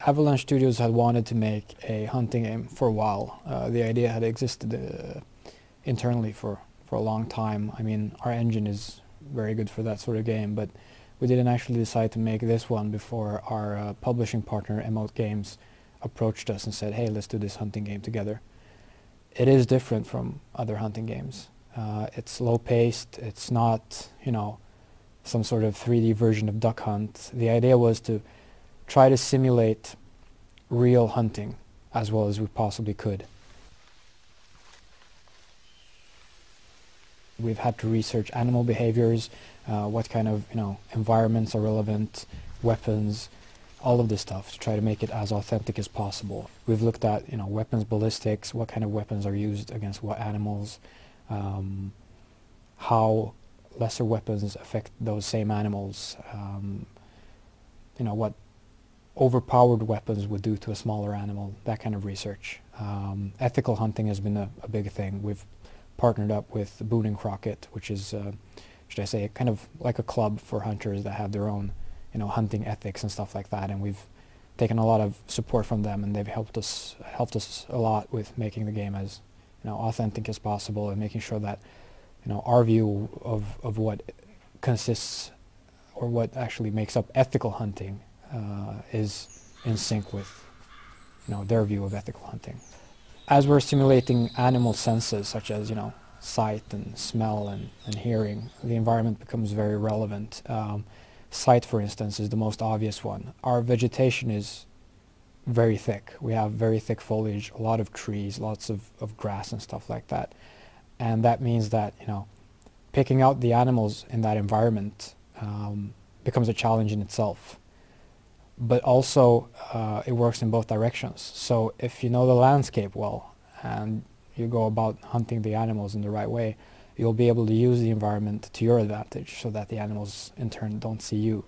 Avalanche Studios had wanted to make a hunting game for a while. The idea had existed internally for a long time. I mean, our engine is very good for that sort of game, but we didn't actually decide to make this one before our publishing partner, Emote Games, approached us and said, hey, let's do this hunting game together. It is different from other hunting games. It's low-paced, it's not, you know, some sort of 3D version of Duck Hunt. The idea was to try to simulate real hunting as well as we possibly could. We've had to research animal behaviors, what kind of, you know, environments are relevant, weapons, all of this stuff to try to make it as authentic as possible. We've looked at, you know, weapons ballistics, what kind of weapons are used against what animals, how lesser weapons affect those same animals, you know, what overpowered weapons would do to a smaller animal, that kind of research. Ethical hunting has been a big thing. We've partnered up with Boone & Crockett, which is, should I say, kind of like a club for hunters that have their own, you know, hunting ethics and stuff like that. And we've taken a lot of support from them, and they've helped us a lot with making the game as, you know, authentic as possible and making sure that, you know, our view of what consists or what actually makes up ethical hunting is in sync with, you know, their view of ethical hunting. As we're simulating animal senses such as, you know, sight and smell and hearing, the environment becomes very relevant. Sight, for instance, is the most obvious one. Our vegetation is very thick. We have very thick foliage, a lot of trees, lots of grass and stuff like that. And that means that, you know, picking out the animals in that environment becomes a challenge in itself. But also it works in both directions. So if you know the landscape well and you go about hunting the animals in the right way, you'll be able to use the environment to your advantage so that the animals in turn don't see you.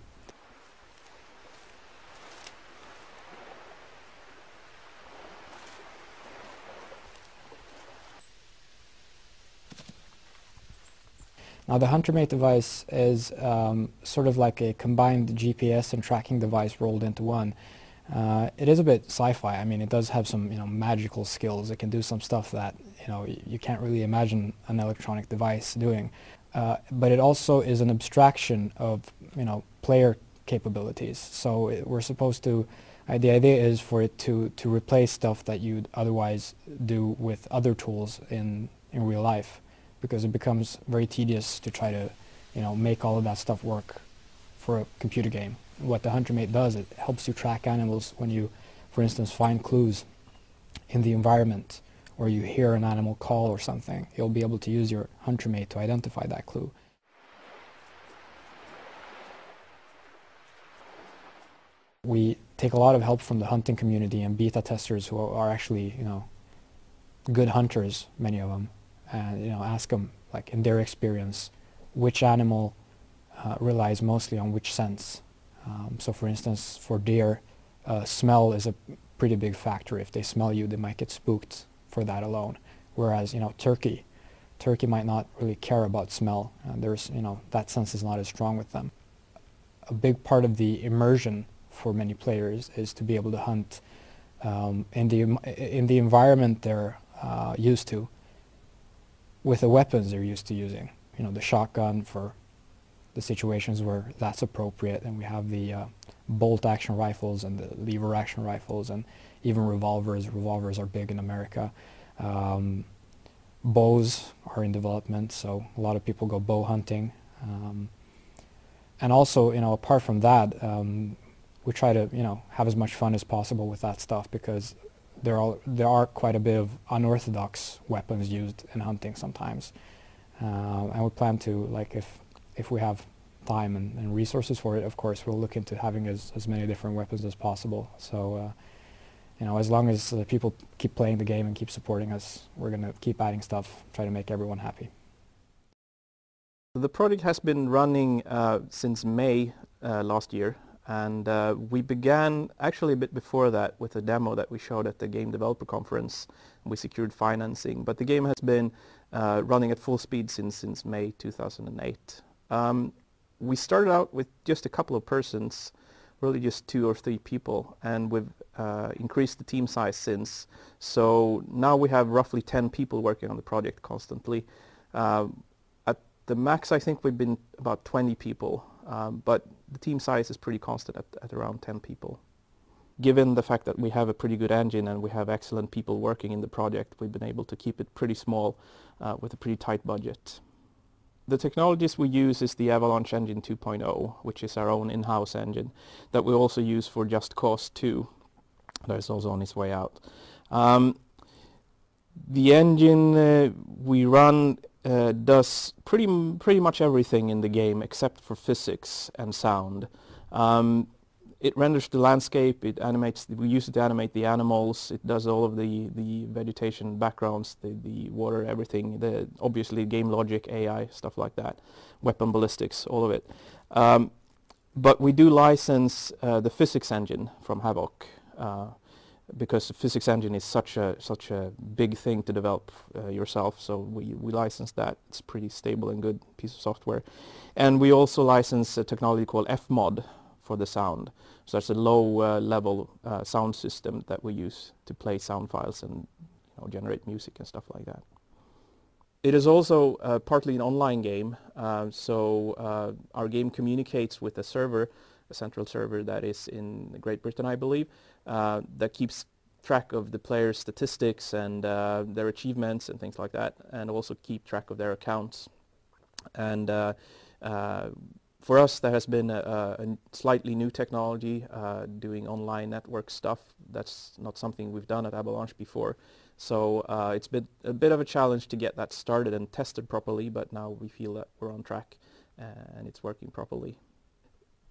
Now the HunterMate device is sort of like a combined GPS and tracking device rolled into one. It is a bit sci-fi. I mean, it does have some, you know, magical skills. It can do some stuff that, you know, you can't really imagine an electronic device doing. But it also is an abstraction of, you know, player capabilities. So we're supposed to, the idea is for it to replace stuff that you'd otherwise do with other tools in real life, because it becomes very tedious to try to, you know, make all of that stuff work for a computer game. What the HunterMate does, it helps you track animals when you, for instance, find clues in the environment or you hear an animal call or something. You'll be able to use your HunterMate to identify that clue. We take a lot of help from the hunting community and beta testers who are actually, you know, good hunters, many of them, and, you know, ask them, like, in their experience, which animal relies mostly on which sense. So for instance, for deer, smell is a pretty big factor. If they smell you, they might get spooked for that alone. Whereas, you know, turkey might not really care about smell. There's, you know, that sense is not as strong with them. A big part of the immersion for many players is to be able to hunt in the environment they're used to, with the weapons they're used to using. You know, the shotgun for the situations where that's appropriate, and we have the bolt action rifles and the lever action rifles, and even revolvers. Revolvers are big in America. Bows are in development, so a lot of people go bow hunting. And also, you know, apart from that, we try to, you know, have as much fun as possible with that stuff, because there are quite a bit of unorthodox weapons used in hunting sometimes. And we plan to, like, if we have time and resources for it, of course, we'll look into having as many different weapons as possible. So, you know, as long as people keep playing the game and keep supporting us, we're going to keep adding stuff, try to make everyone happy. The project has been running since May last year, and we began actually a bit before that with a demo that we showed at the Game Developer Conference. We secured financing, but the game has been running at full speed since May 2008. We started out with just a couple of persons really just 2 or 3 people, and we've increased the team size since. So now we have roughly 10 people working on the project constantly. At the max, I think we've been about 20 people, but the team size is pretty constant at around 10 people. Given the fact that we have a pretty good engine and we have excellent people working in the project, we've been able to keep it pretty small with a pretty tight budget. The technologies we use is the Avalanche engine 2.0, which is our own in-house engine that we also use for Just Cause 2. That is also on its way out. The engine we run does pretty much everything in the game except for physics and sound. It renders the landscape, it animates, we use it to animate the animals, it does all of the vegetation backgrounds, the water, everything, obviously game logic, AI, stuff like that, weapon ballistics, all of it. But we do license the physics engine from Havoc, because the physics engine is such a big thing to develop yourself, so we license that. It's a pretty stable and good piece of software. And we also license a technology called Fmod for the sound. So that's a low-level sound system that we use to play sound files and generate music and stuff like that. It is also partly an online game, so our game communicates with a server, a central server that is in Great Britain, I believe, that keeps track of the players' statistics and their achievements and things like that, and also keep track of their accounts. And for us, there has been a slightly new technology doing online network stuff. That's not something we've done at Avalanche before. So it's been a bit of a challenge to get that started and tested properly, but now we feel that we're on track and it's working properly.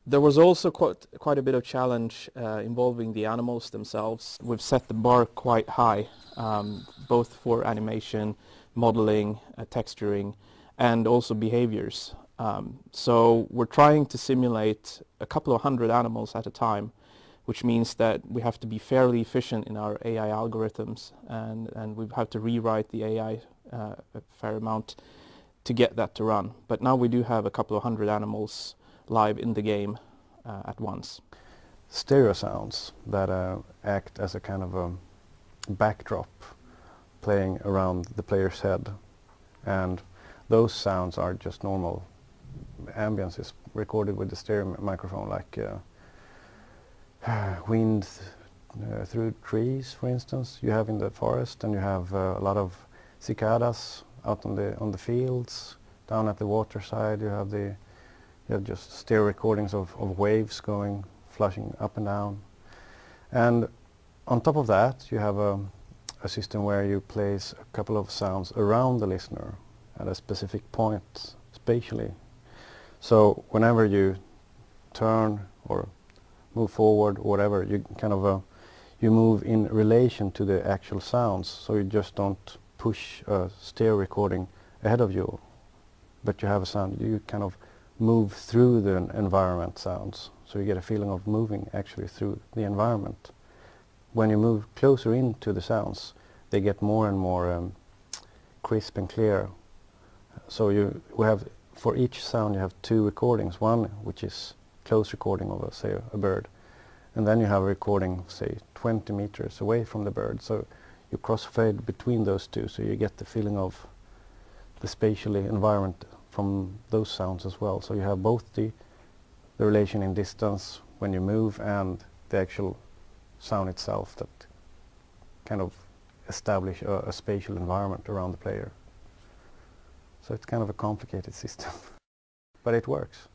There was also quite a bit of challenge involving the animals themselves. We've set the bar quite high, both for animation, modeling, texturing, and also behaviors. So we're trying to simulate a couple of hundred animals at a time, which means that we have to be fairly efficient in our AI algorithms, and we have to rewrite the AI a fair amount to get that to run. But now we do have a couple of hundred animals live in the game at once. Stereo sounds that act as a kind of a backdrop playing around the player's head, and those sounds are just normal ambience is recorded with the stereo microphone, like wind through trees, for instance, you have in the forest, and you have a lot of cicadas out on the fields. Down at the waterside, you have just stereo recordings of waves going, flushing up and down. And on top of that, you have a system where you place a couple of sounds around the listener at a specific point spatially. So whenever you turn or move forward or whatever, you kind of you move in relation to the actual sounds, so you just don't push a stereo recording ahead of you, but you have a sound, you kind of move through the environment sounds, so you get a feeling of moving actually through the environment. When you move closer into the sounds, they get more and more crisp and clear. So we have, for each sound you have 2 recordings, one which is close recording of say a bird, and then you have a recording say 20 meters away from the bird, so you crossfade between those 2, so you get the feeling of the spatially environment from those sounds as well. So you have both the relation in distance when you move and the actual sound itself that kind of establish a spatial environment around the player. So it's kind of a complicated system, but it works.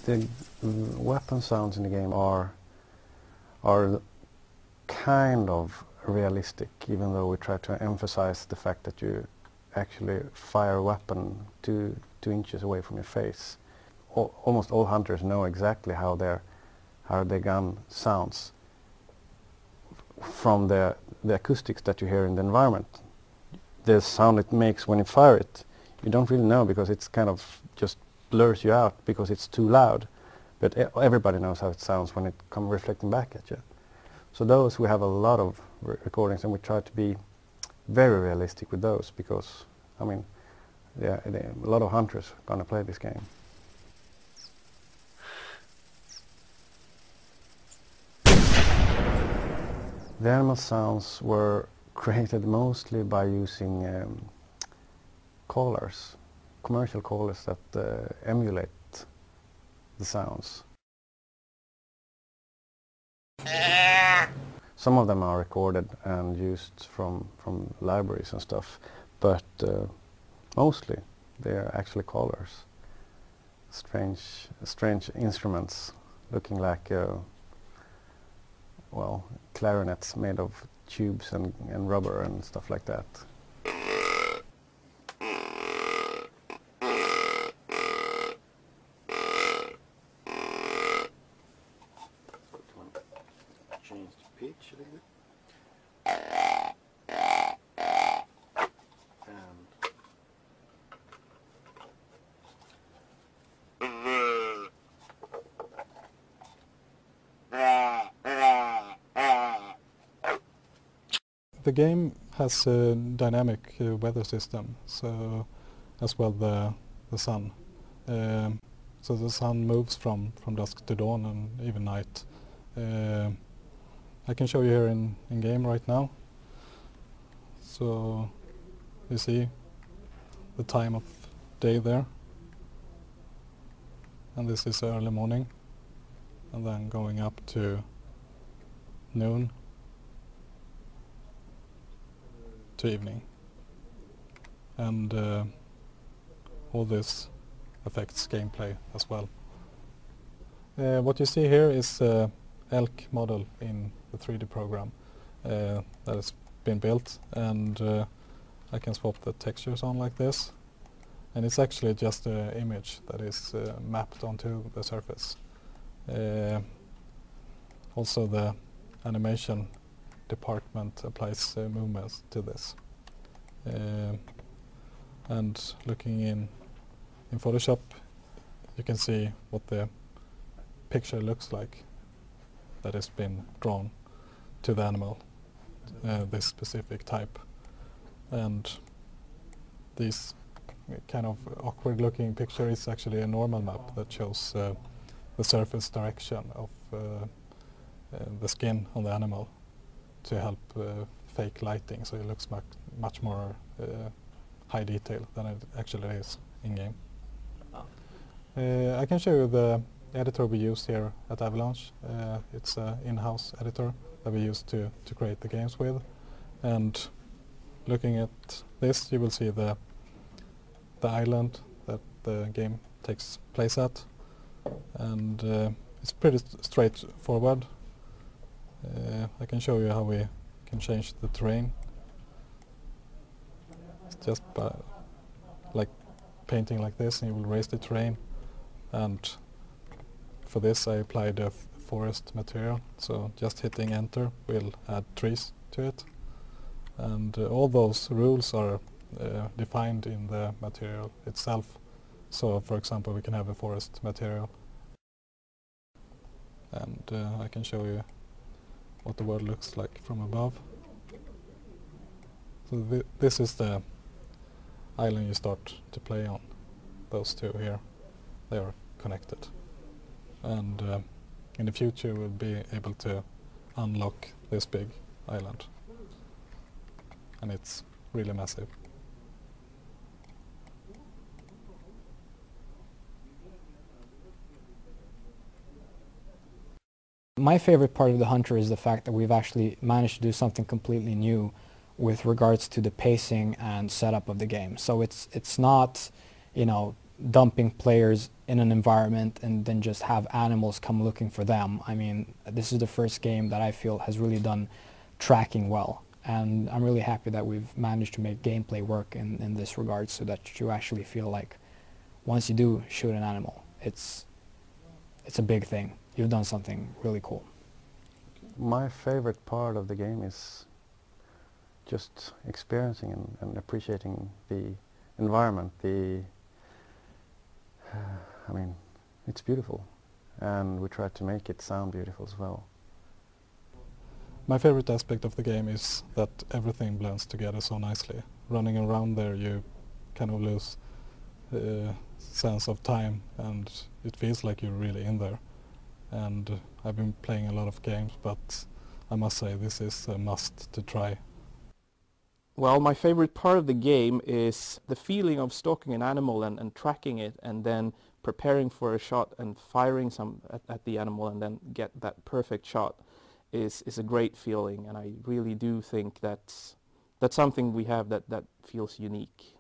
The weapon sounds in the game are kind of realistic, even though we try to emphasize the fact that you actually fire a weapon 2 inches away from your face. Almost all hunters know exactly how their gun sounds from the acoustics that you hear in the environment. The sound it makes when you fire it, you don't really know, because it's kind of just blurs you out because it's too loud, but everybody knows how it sounds when it comes reflecting back at you. So those, we have a lot of recordings, and we try to be very realistic with those, because, I mean, yeah, a lot of hunters are going to play this game. The animal sounds were created mostly by using callers, commercial callers that emulate the sounds. Some of them are recorded and used from libraries and stuff, but mostly they are actually callers. Strange instruments looking like well, clarinets made of tubes and rubber and stuff like that. Change the pitch a little bit. The game has a dynamic weather system, so as well the sun. So the sun moves from dusk to dawn and even night. I can show you here in game right now. So you see the time of day there, and this is early morning, and then going up to noon to evening, and all this affects gameplay as well. What you see here is elk model in the 3D program that has been built, and I can swap the textures on like this, and it's actually just an image that is mapped onto the surface. Also the animation department applies movements to this. And looking in Photoshop, you can see what the picture looks like that has been drawn to the animal, this specific type. And this kind of awkward looking picture is actually a normal map that shows the surface direction of the skin on the animal to help fake lighting, so it looks much more high detail than it actually is in game. I can show you the editor we use here at Avalanche. It's an in-house editor that we use to create the games with. And looking at this, you will see the island that the game takes place at, and it's pretty straightforward. I can show you how we can change the terrain. It's just by like painting like this, and you will raise the terrain. And for this I applied a forest material, so just hitting enter will add trees to it. And all those rules are defined in the material itself. So for example, we can have a forest material, and I can show you what the world looks like from above. So this is the island you start to play on. Those two here, they are connected. And in the future we'll be able to unlock this big island. And it's really massive. My favorite part of the Hunter is the fact that we've actually managed to do something completely new with regards to the pacing and setup of the game. So it's not, you know, dumping players in an environment and then just have animals come looking for them. I mean, this is the first game that I feel has really done tracking well, and I'm really happy that we've managed to make gameplay work in this regard, so that you actually feel like once you do shoot an animal, it's a big thing. You've done something really cool. My favorite part of the game is just experiencing and appreciating the environment. I mean, it's beautiful, and we try to make it sound beautiful as well. My favorite aspect of the game is that everything blends together so nicely. Running around there, you kind of lose sense of time, and it feels like you're really in there. And I've been playing a lot of games, but I must say this is a must to try. Well, my favorite part of the game is the feeling of stalking an animal and tracking it, and then preparing for a shot and firing some at the animal and then get that perfect shot is a great feeling, and I really do think that's something we have that feels unique.